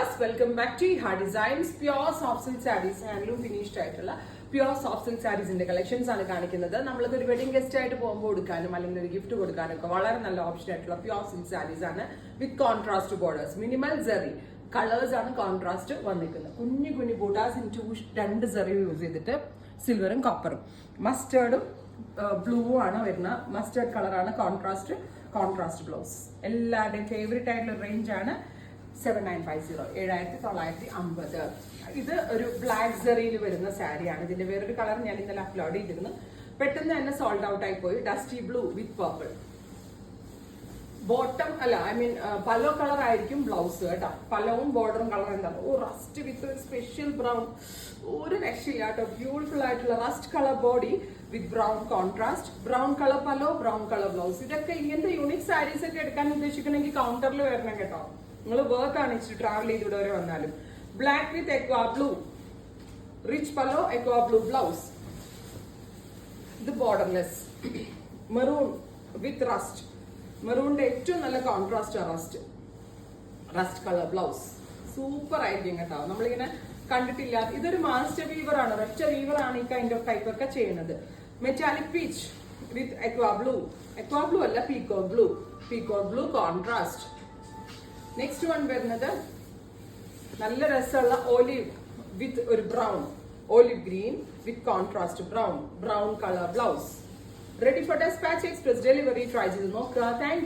viewers, welcome back to Iha Designs. Pure soft silk sarees, handloom finished ആയിട്ടുള്ള pure soft silk സാരീസിന്റെ collections ആണ് കാണിക്കുന്നത്. നമ്മൾക്ക് ഒരു wedding guest ആയിട്ട് പോകുമ്പോൾ കൊടുക്കാനും അല്ലെങ്കിൽ ഒരു ഗിഫ്റ്റ് കൊടുക്കാനും ഒക്കെ വളരെ നല്ല ഓപ്ഷൻ ആയിട്ടുള്ള പ്യുവർ സിൽക്ക് സാരീസ് ആണ് വിത്ത് കോൺട്രാസ്റ്റ് ബോർഡേഴ്സ്. മിനിമൽ സെറി കളേഴ്സ് ആണ് കോൺട്രാസ്റ്റ് വന്നിരിക്കുന്നത്. കുഞ്ഞു കുഞ്ഞു ബൂട്ടാസ് ഇൻ രണ്ട് സെറി യൂസ് ചെയ്തിട്ട് സിൽവറും കോപ്പറും മസ്റ്റേർഡും ബ്ലൂ ആണ് വരുന്ന മസ്റ്റേർഡ് കളറാണ് കോൺട്രാസ്റ്റ് ബ്ലൗസ്. എല്ലാവരുടെയും ഫേവറേറ്റ് ആയിട്ടുള്ള റേഞ്ച് ആണ് 7950 7950. ഇത് ഒരു ബ്ലാക്ക് സെറിയിൽ വരുന്ന സാരിയാണ്. ഇതിന്റെ വേറൊരു കളർ ഞാൻ ഇന്നലെ അപ്ലോഡ് ചെയ്തിരുന്നു. പെട്ടെന്ന് തന്നെ സോൾഡ് ഔട്ട് ആയി പോയി. ഡസ്റ്റി ബ്ലൂ വിത്ത് പർപ്പിൾ ബോട്ടം അല്ല, ഐ മീൻ പലോ കളർ ആയിരിക്കും ബ്ലൗസ് കേട്ടോ. പലവും ബോർഡറും കളർ എന്താണ് റസ്റ്റ് വിത്ത് ഒരു സ്പെഷ്യൽ ബ്രൗൺ. ഒരു രക്ഷയില്ല കേട്ടോ. ബ്യൂട്ടിഫുൾ ആയിട്ടുള്ള rest colour body with brown contrast, brown colour പലോ, brown colour blouse. ഇതൊക്കെ ഇങ്ങനത്തെ യൂണിക് സാരീസ് ഒക്കെ എടുക്കാൻ ഉദ്ദേശിക്കണമെങ്കിൽ കൗണ്ടറിൽ വരണം കേട്ടോ. നിങ്ങൾ വർക്ക് ആണ് ഇച്ചിരി ട്രാവൽ ചെയ്ത് ഇവിടെ വരെ വന്നാലും. Black with aqua blue, rich pallu, aqua blue blouse. ഇത് ബോർഡർലെസ്. Maroon with rust. മെറൂണിന്റെ ഏറ്റവും നല്ല contrast rust colour blouse. Super ആയിരിക്കും കേട്ടോ. നമ്മളിങ്ങനെ കണ്ടിട്ടില്ല. ഇതൊരു മാസ്റ്റർ വീവർ ആണ്, ഒറ്റ വീവർ ആണ് ഈ കൈൻഡ് ഓഫ് ടൈപ്പ് ഒക്കെ ചെയ്യുന്നത്. Metallic peach with aqua blue അല്ല peacock blue contrast. Next one വരുന്നത് നല്ല രസമുള്ള ഓലിവ് വിത്ത് ഒരു brown, olive green with contrast brown colour blouse. Ready for despatch, express delivery. Try ചെയ്ത് നോക്കുക. Thank U.